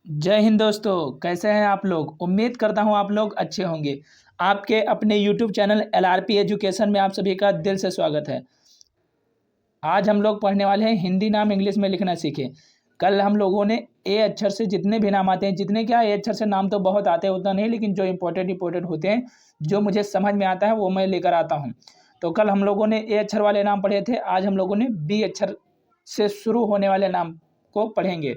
जय हिंद दोस्तों। कैसे हैं आप लोग? उम्मीद करता हूं आप लोग अच्छे होंगे। आपके अपने यूट्यूब चैनल एलआरपी एजुकेशन में आप सभी का दिल से स्वागत है। आज हम लोग पढ़ने वाले हैं हिंदी नाम इंग्लिश में लिखना सीखें। कल हम लोगों ने ए अक्षर से जितने भी नाम आते हैं, जितने क्या ए अक्षर से नाम तो बहुत आते हैं उतना नहीं, लेकिन जो इंपॉर्टेंट होते हैं, जो मुझे समझ में आता है वो मैं लेकर आता हूँ। तो कल हम लोगों ने ए अक्षर वाले नाम पढ़े थे, आज हम लोगों ने बी अक्षर से शुरू होने वाले नाम को पढ़ेंगे।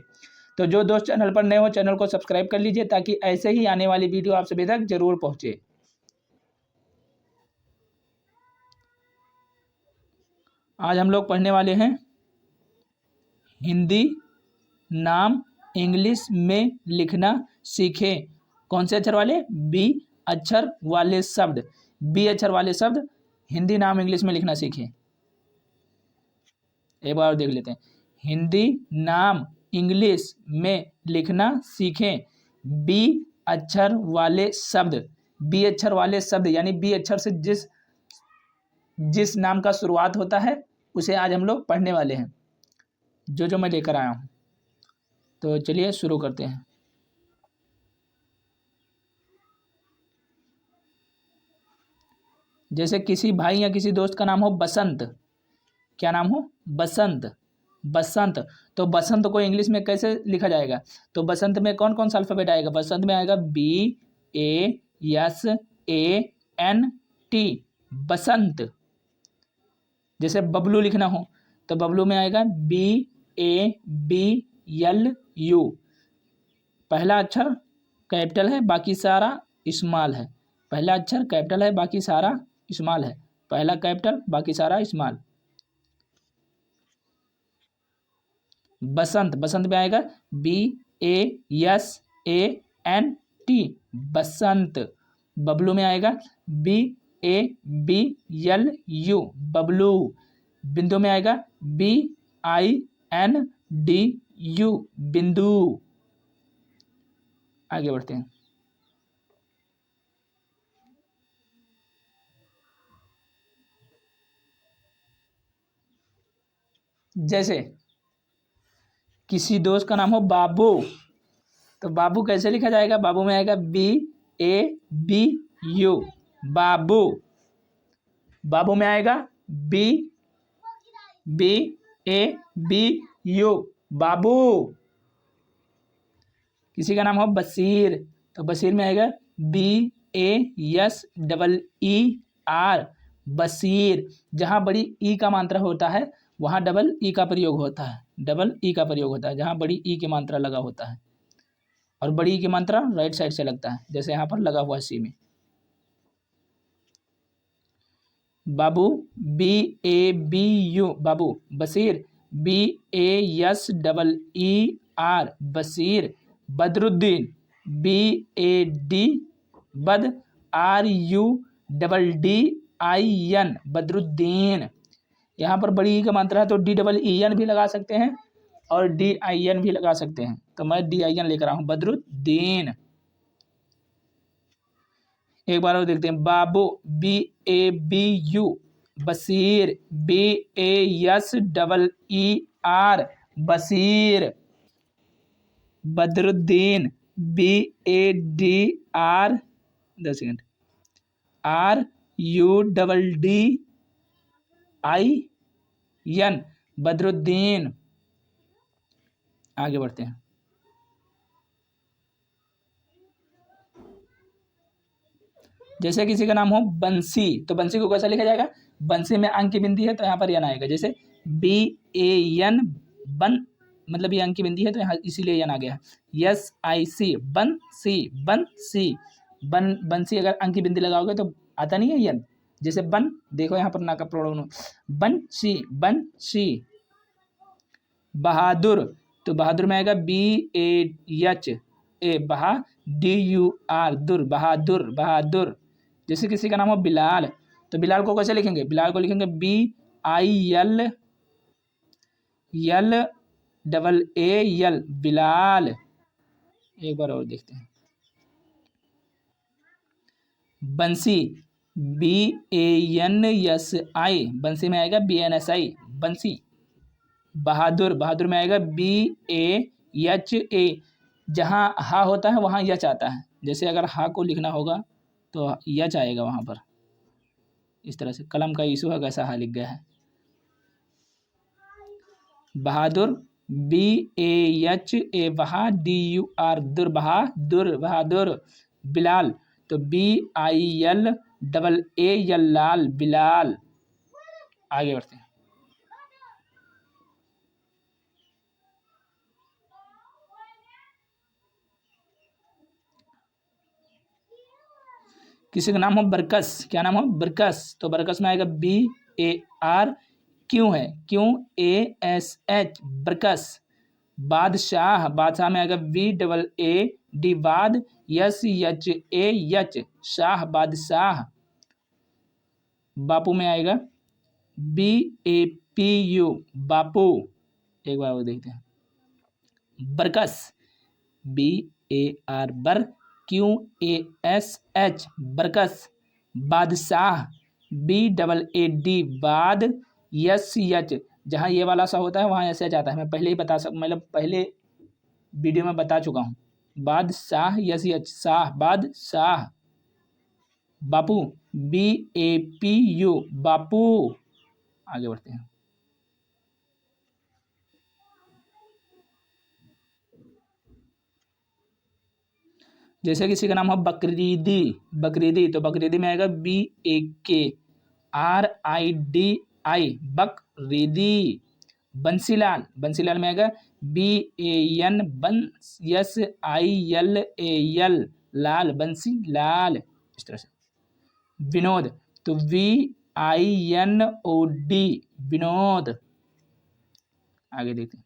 तो जो दोस्त चैनल पर नए हो, चैनल को सब्सक्राइब कर लीजिए ताकि ऐसे ही आने वाली वीडियो आप सभी तक जरूर पहुंचे। आज हम लोग पढ़ने वाले हैं हिंदी नाम इंग्लिश में लिखना सीखें। कौन से अक्षर वाले? बी अक्षर वाले शब्द। बी अक्षर वाले शब्द हिंदी नाम इंग्लिश में लिखना सीखें। एक बार और देख लेते हैं। हिंदी नाम इंग्लिश में लिखना सीखें। बी अक्षर वाले शब्द। बी अक्षर वाले शब्द यानी बी अक्षर से जिस नाम का शुरुआत होता है उसे आज हम लोग पढ़ने वाले हैं, जो मैं लेकर आया हूं। तो चलिए शुरू करते हैं। जैसे किसी भाई या किसी दोस्त का नाम हो बसंत। क्या नाम हो? बसंत। बसंत। तो बसंत को इंग्लिश में कैसे लिखा जाएगा? तो बसंत में कौन कौन सा अल्फाबेट आएगा? बसंत में आएगा BASANT। बसंत। जैसे बबलू लिखना हो तो बबलू में आएगा BABLU। पहला अक्षर कैपिटल है, बाकी सारा स्मॉल है। पहला अक्षर कैपिटल है, बाकी सारा स्मॉल है। पहला कैपिटल, बाकी सारा स्मॉल। बसंत। बसंत में आएगा BASANT। बसंत। बबलू में आएगा BABLU। बबलू। बिंदु में आएगा BINDU। बिंदु। आगे बढ़ते हैं। जैसे किसी दोस्त का नाम हो बाबू, तो बाबू कैसे लिखा जाएगा? बाबू में आएगा BABU। बाबू। बाबू में आएगा BABU। बाबू। किसी का नाम हो बशीर, तो बशीर में आएगा BASEER। बशीर। जहाँ बड़ी ई का मात्रा होता है वहाँ डबल ई का प्रयोग होता है। डबल ई का प्रयोग होता है जहाँ बड़ी ई की मात्रा लगा होता है, और बड़ी ई की मात्रा राइट साइड से लगता है, जैसे यहाँ पर लगा हुआ है सी में। बाबू BABU। बाबू। बशीर BASEER। बशीर। बदरुद्दीन BAD। बद RUDDIN। बदरुद्दीन। यहाँ पर बड़ी ई का मात्रा है तो DEEN भी लगा सकते हैं और DIN भी लगा सकते हैं, तो मैं DIN लेकर आया हूँ। बदरुद्दीन। एक बार और देखते हैं। बाबू BABU। Bashir BASEER। Bashir. Badruddin BADR 10 second RUDDIN। Badruddin. आगे बढ़ते हैं। जैसे किसी का नाम हो बंसी, तो बंसी को कैसा लिखा जाएगा? बंसी में अंक की बिंदी है तो यहाँ पर यन आएगा। जैसे BAN बन, मतलब ये अंक की बिंदी है तो यहाँ इसीलिए यन आ गया। SIC बंसी। बंसी। बंसी अगर अंक की बिंदी लगाओगे तो आता नहीं है यन। जैसे बन, देखो यहाँ पर ना का प्रोनाउन बंसी। बंसी। बहादुर, तो बहादुर में आएगा BAHA। DUR। दुर। बहादुर। बहादुर। जैसे किसी का नाम हो बिलाल, तो बिलाल को कैसे लिखेंगे? बिलाल को लिखेंगे BILLAAL। बिलाल। एक बार और देखते हैं। बंसी BANSI। बंसी में आएगा BNSI। बंसी। बहादुर। बहादुर में आएगा BAHA। जहाँ हा होता है वहाँ यच आता है। जैसे अगर हा को लिखना होगा तो यच आएगा वहाँ पर। इस तरह से कलम का इशू है, कैसा हा लिख गया है। बहादुर, BAHA बहा, DUR दुर, बहादुर बहादुर। बिलाल तो BILAA लाल, बिलाल। आगे बढ़ते हैं। किसी का नाम हो बरकस, क्या नाम हो, बरकस, तो बरकस में आएगा BAR, क्यों है, क्यों, ASH, बरकस। बादशाह, बादशाह में आएगा BAAD, बाद, SHA, शाह, बादशाह। बापू में आएगा BAPU, बापू। एक बार वो देखते हैं। बरकस, BAR बर, QASH, बरकस। बादशाह, BAAD, बाद, SH, जहाँ ये वाला सा होता है वहाँ ऐसे जाता है। मैं पहले ही मतलब पहले वीडियो में बता चुका हूँ। बादशाह, SH, शाह, बादशाह। बापू, BAPU, बापू। आगे बढ़ते हैं। जैसे किसी का नाम हो बकरीदी, बकरीदी, तो बकरीदी में आएगा BAKRIDI, बकरीदी। बंसीलाल, बंसीलाल में आएगा BAN, SILAL, लाल, बंसी लाल। इस तरह से। विनोद तो VINOD, विनोद। आगे देखते हैं।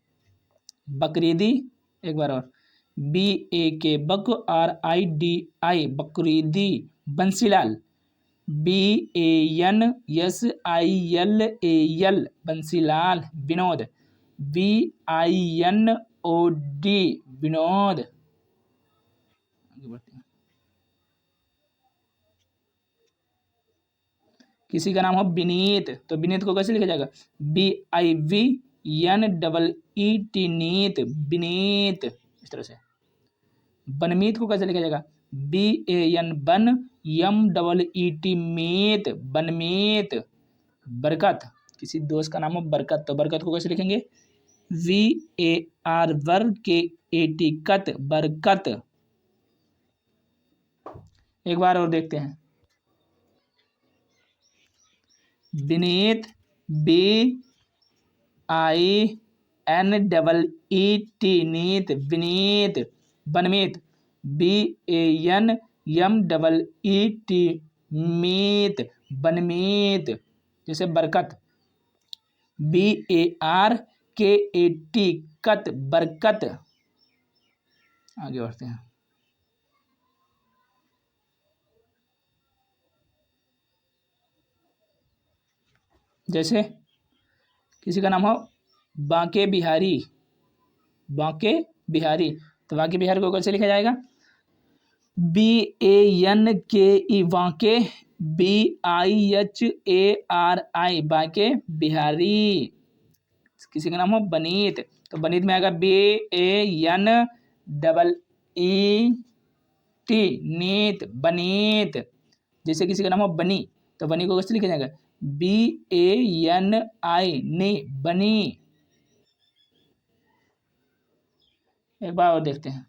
बकरीदी, एक बार और, BAK, BAKRIDI, बकरीदी। Bansilal, BANSILAL, Bansilal. Vinod, VINOD, Vinod. आगे बढ़ते हैं। किसी का नाम हो विनीत, तो विनीत को कैसे लिखा जाएगा, BIVNEET, नीत, विनीत। इस तरह से। बनमीत को कैसे लिखा जाएगा, BAN बन, MEET, मीत, बनमीत। बरकत, किसी दोस्त का नाम हो बरकत, तो बरकत को कैसे लिखेंगे, VAR वर, KAT, कत, बरकत। एक बार और देखते हैं। विनीत, BINEET, नीत, विनीत। बनमीत, BANMEET, मीत, बनमीत। जैसे बरकत, BARKAT, कत, बरकत। आगे बढ़ते हैं। जैसे किसी का नाम हो बांके बिहारी, बांके बिहारी, तो बांके बिहारी को कैसे लिखा जाएगा, BANKE, बांके, BIHARI, बांके बिहारी। किसी का नाम हो बनीत, तो बनीत में आएगा BANEET, नीत, बनीत। जैसे किसी का नाम हो बनी, तो बनी को कैसे लिखा जाएगा, BANI, नी, बनी। एक बार और देखते हैं।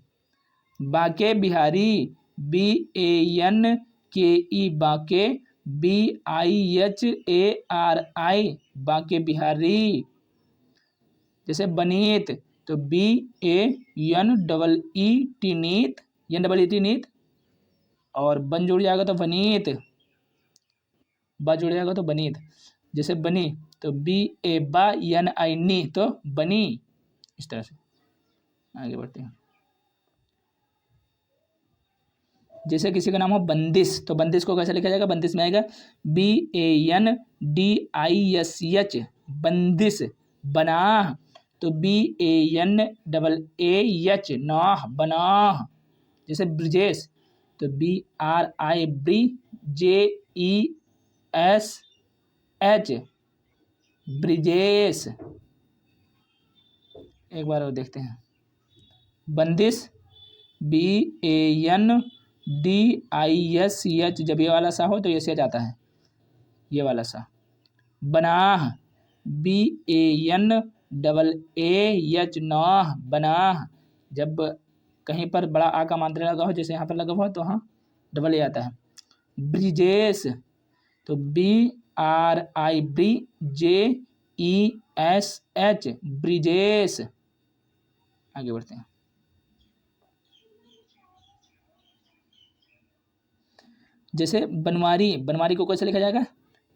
बांके बिहारी, BANKE, बांके, BIHARI, बांके बिहारी। जैसे बनीत, तो BANEET, नीत, NEET, नीत। और बन जुड़ जाएगा तो बनीत, बा जुड़ जाएगा तो बनीत। जैसे बनी, तो BANI, नी, तो बनी। इस तरह से। आगे बढ़ते हैं। जैसे किसी का नाम हो बंदिश, तो बंदिश को कैसे लिखा जाएगा, बंदिश में आएगा BANDISH, बंदिश। बनाह, तो BANAAH, नाह, बनाह। जैसे ब्रिजेश, तो BRI, JESH, ब्रिजेश। एक बार और देखते हैं। बंदिश, BANDISH, जब ये वाला सा हो तो ये सी आता है, ये वाला सा। बनाह, BANAAH, नाह, बनाह। जब कहीं पर बड़ा आ का मात्रा लगा हो, जैसे यहाँ पर लगा हुआ, तो हाँ डबल ए आता है। ब्रिजेश, तो BRI, BJESH, ब्रिजेश। आगे बढ़ते हैं। जैसे बनवारी, बनवारी को कैसे लिखा जाएगा?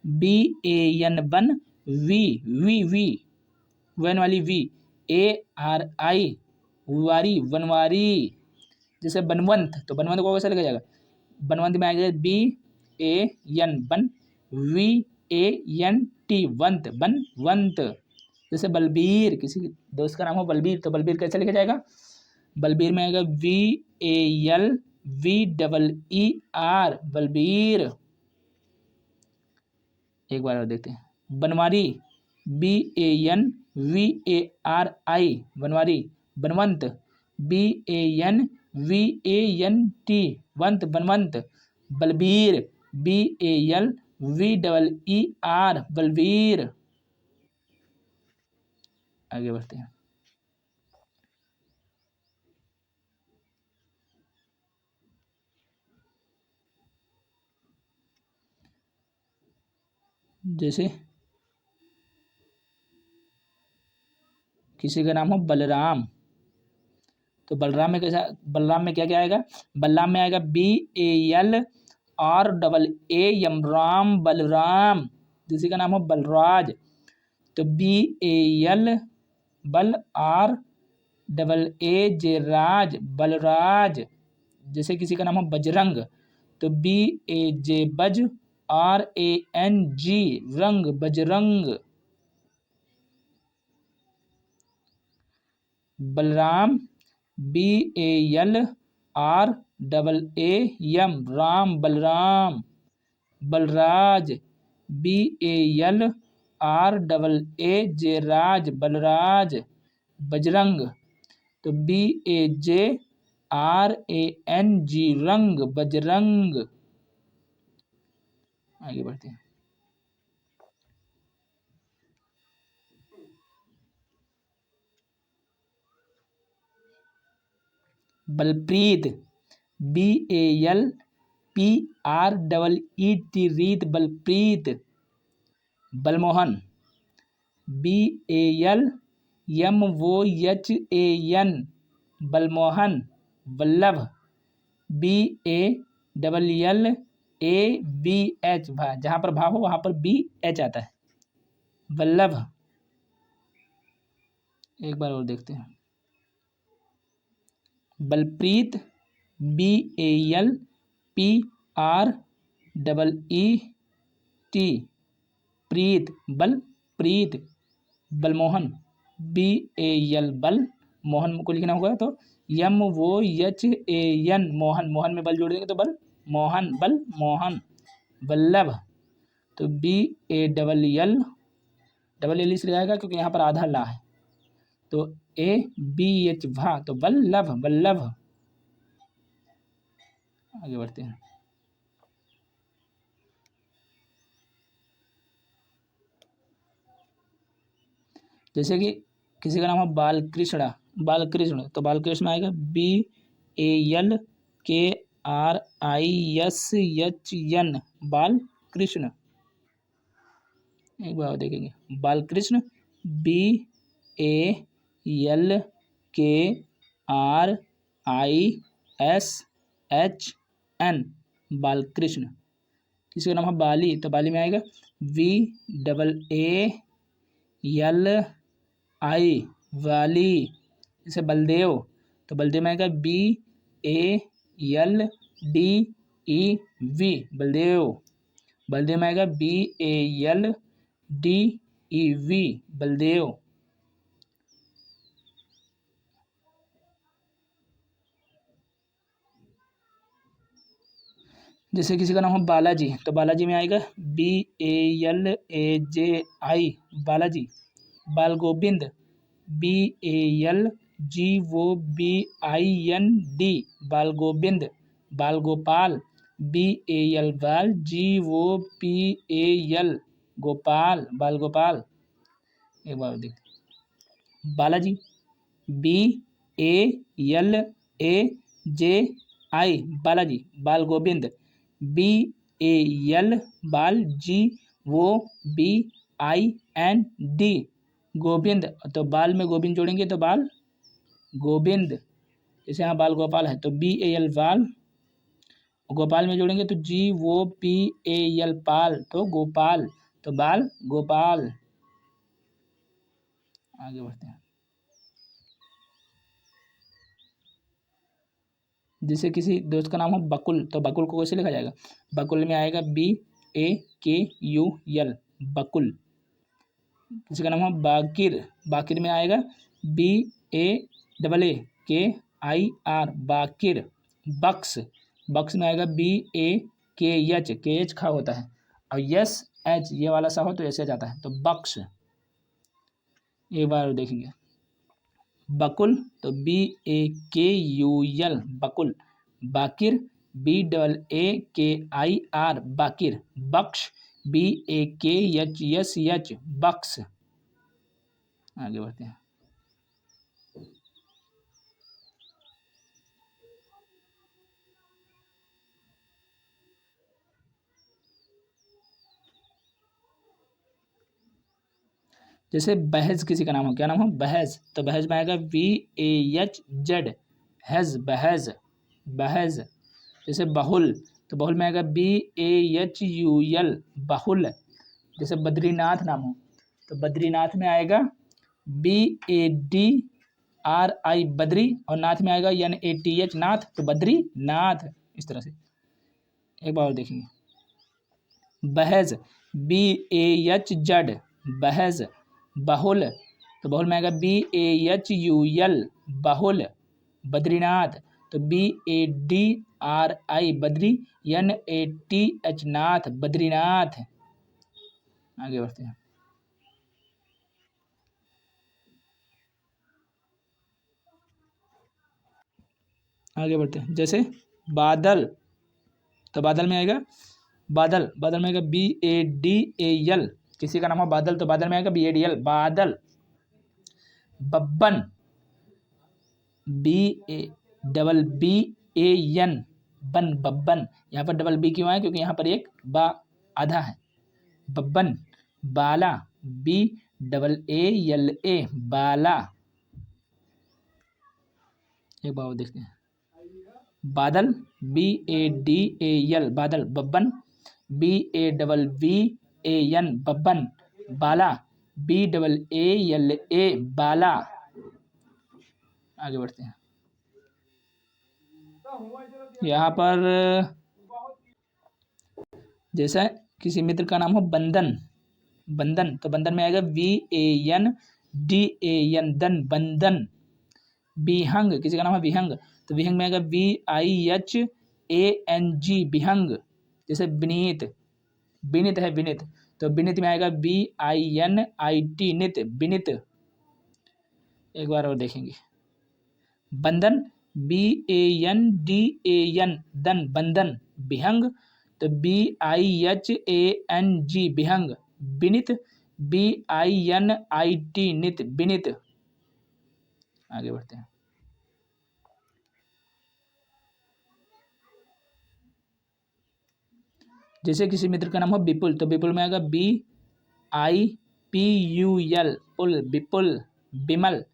BAN, बन, वी वन वाली वी, ARI, वारी, वनवारी। जैसे बनवंत, तो बनवंत को कैसे लिखा जाएगा? बनवंत में आएगा BAN, बन, VANT, वंत, बनवंत। जैसे बलबीर, किसी दोस्त का नाम हो बलबीर, तो बलबीर कैसे लिखा जाएगा? बलबीर में आएगा VALVEER, बलबीर। एक बार और देखते हैं। Banwari, BANVARI, Banwari. बनवंत, BANVANT, वंत, बनवंत। Balbir, BALVEER, Balbir. आगे बढ़ते हैं। जैसे किसी का नाम हो बलराम, तो बलराम में कैसा, बलराम में क्या क्या आएगा? बलराम में आएगा BALRAAM, राम, बलराम। किसी का नाम हो बलराज, तो BAL, बल, RAAJ, राज, बलराज। जैसे किसी का नाम हो बजरंग, तो BAJ, बज, RANG, रंग, बजरंग। बलराम, BALRAAM, राम, बलराम। बलराज, BALRAAJ, राज, बलराज। बजरंग, तो BAJRANG, रंग, बजरंग। आगे बढ़ते हैं। बलप्रीत, BALPREET, रीत, बलप्रीत। बलमोहन, BALMOHAN, बलमोहन। वल्लभ, BALLABH, जहाँ पर भा हो वहाँ पर BH आता है, वल्लभ। एक बार और देखते हैं। बलप्रीत, BALPREET, प्रीत, बल, प्रीत। बलमोहन, BAL, बल, मोहन को लिखना होगा तो MOHAN, मोहन, मोहन में बल जोड़ देंगे तो बल, मोहन, बल, मोहन। वल्लभ, तो BALL, डबल एल इसलिए आएगा क्योंकि यहाँ पर आधा ला है, तो ABH, भा, तो वल्लभ, वल्लभ। आगे बढ़ते हैं। जैसे कि किसी का नाम है बालकृष्ण, बालकृष्ण, तो बालकृष्ण में आएगा BALKRISHN, बालकृष्ण। एक बार देखेंगे। बालकृष्ण, BALKRISHN, बालकृष्ण। किसी का नाम है बाली, तो बाली में आएगा VAALI, वाली। जैसे बलदेव, तो बलदेव में आएगा BALDEV, बलदेव। बलदेव में आएगा BALDEV, बलदेव। जैसे किसी का नाम है बालाजी, तो बालाजी में आएगा BALAJI, बालाजी। बाल गोविंद, BALGOVIND, GOBIND, बाल गोविंद, बाल गोपाल, BAL बाल, GOPAL गोपाल, बाल गोपाल। एक बार देख, बालाजी, BALAJI बालाजी, बाल गोविंद, BAL बाल, GOBIND गोविंद। तो बाल में गोविंद जोड़ेंगे तो बाल गोविंद। जैसे यहाँ बाल गोपाल है तो BAL बाल, गोपाल में जोड़ेंगे तो GOPAL पाल, तो गोपाल, तो बाल गोपाल। आगे बढ़ते हैं। जैसे किसी दोस्त का नाम हो बकुल, तो बकुल को कैसे लिखा जाएगा? बकुल में आएगा BAKUL, बकुल। किसी का नाम हो बाकिर, बाकिर में आएगा BAAKIR, बाकिर। बक्स, बक्स में आएगा BAKH, KH खा होता है, और SH ये वाला सा हो तो ऐसे जाता है, तो बक्स। एक बार देखेंगे, बकुल तो BAKUL बकुल, बाकिर BAAKIR बाकिर, बक्श BAKHSH बक्स। आगे बढ़ते हैं। जैसे बहज किसी का नाम हो, क्या नाम हो? बहज, तो बहज में आएगा BAHZ, हैज, बहज, बहज। जैसे बहुल, तो बहुल में आएगा BAHUL बहुल। जैसे बद्रीनाथ नाम हो, तो बद्रीनाथ में आएगा BADRI बद्री, और नाथ में आएगा NATH नाथ, तो बद्रीनाथ। इस तरह से। एक बार और देखेंगे, बहज BAHZ बहज, बहुल, तो बहुल में आएगा BAHUL बहुल, बद्रीनाथ तो BADRI बद्री, NATH नाथ, बद्रीनाथ। आगे बढ़ते हैं। आगे बढ़ते हैं। जैसे बादल, तो बादल में आएगा बादल, बादल में आएगा BADAL, किसी का नाम हो बादल तो बादल में आएगा BADL बादल। बब्बन BABBAN बन, बब्बन। यहाँ पर डबल बी क्यों आया? क्योंकि यहाँ पर एक बा आधा है। बब्बन। बाला BAALA बाला। एक बार देखते हैं, बादल BADAL बादल, बब्बन BABBAN बब्बन, बाला BAALA बाला। आगे बढ़ते हैं। यहाँ पर जैसा किसी मित्र का नाम हो बंदन, बंदन, तो बंदन में आएगा BANDAN दन, बंदन। विहंग, किसी का नाम है विहंग, तो विहंग में आएगा VIHANG विहंग। जैसे विनीत, विनीत है विनीत, तो विनीत में आएगा BINIT नित, विनीत। एक बार और देखेंगे, बंधन BANDAN दन, बंधन। विहंग तो BIHANG विहंग। विनीत BINIT नित, विनीत। आगे बढ़ते हैं। जैसे किसी मित्र का नाम हो विपुल, तो विपुल में आएगा BIPUL पुल, विपुल। विमल,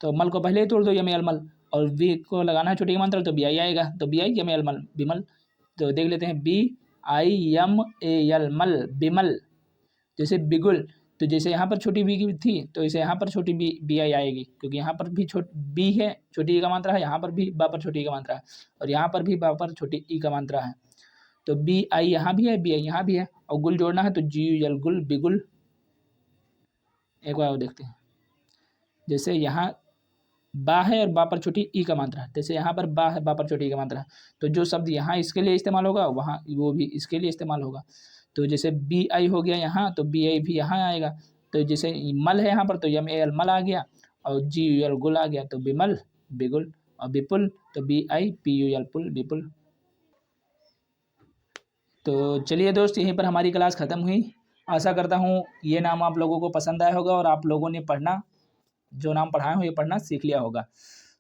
तो मल को पहले ही तोड़ दो, यमल मल, और वी को लगाना है छोटी की मात्रा तो BI आएगा, तो BI यमल मल, विमल। तो देख लेते हैं BIMAL मल, विमल। जैसे बिगुल, तो जैसे यहाँ पर छोटी बी की थी तो इसे यहाँ पर छोटी BI आएगी, क्योंकि यहाँ पर भी बी है, छोटी ई का मात्रा है, यहाँ पर भी बा पर छोटी ई का मात्रा है, और यहाँ पर भी बा पर छोटी ई का मात्रा है, तो BI यहाँ भी है, BI यहाँ भी है, और गुल जोड़ना है तो GUL गुल, बिगुल। एक बार और देखते हैं। जैसे यहाँ बा है और बा पर छोटी ई का मात्रा है, जैसे यहाँ पर बा है, बा पर छोटी ई का मात्रा है, तो जो शब्द यहाँ इसके लिए इस्तेमाल होगा वहाँ वो भी इसके लिए इस्तेमाल होगा। तो जैसे BI हो गया यहाँ, तो BI भी यहाँ आएगा। तो जैसे मल है यहाँ पर तो MAL मल आ गया, और GUL गुल आ गया तो बिमल बिगुल, और विपुल तो BIPUL पुल विपुल। तो चलिए दोस्त, यहीं पर हमारी क्लास ख़त्म हुई। आशा करता हूँ ये नाम आप लोगों को पसंद आया होगा और आप लोगों ने पढ़ना, जो नाम पढ़ाए हो ये पढ़ना सीख लिया होगा।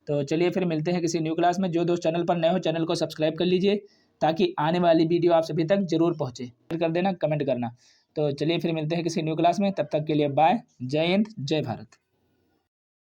तो चलिए फिर मिलते हैं किसी न्यू क्लास में। जो दोस्त चैनल पर नए हो चैनल को सब्सक्राइब कर लीजिए ताकि आने वाली वीडियो आप सभी तक जरूर पहुँचे। शेयर कर देना, कमेंट करना। तो चलिए फिर मिलते हैं किसी न्यू क्लास में, तब तक के लिए बाय। जय हिंद, जय भारत।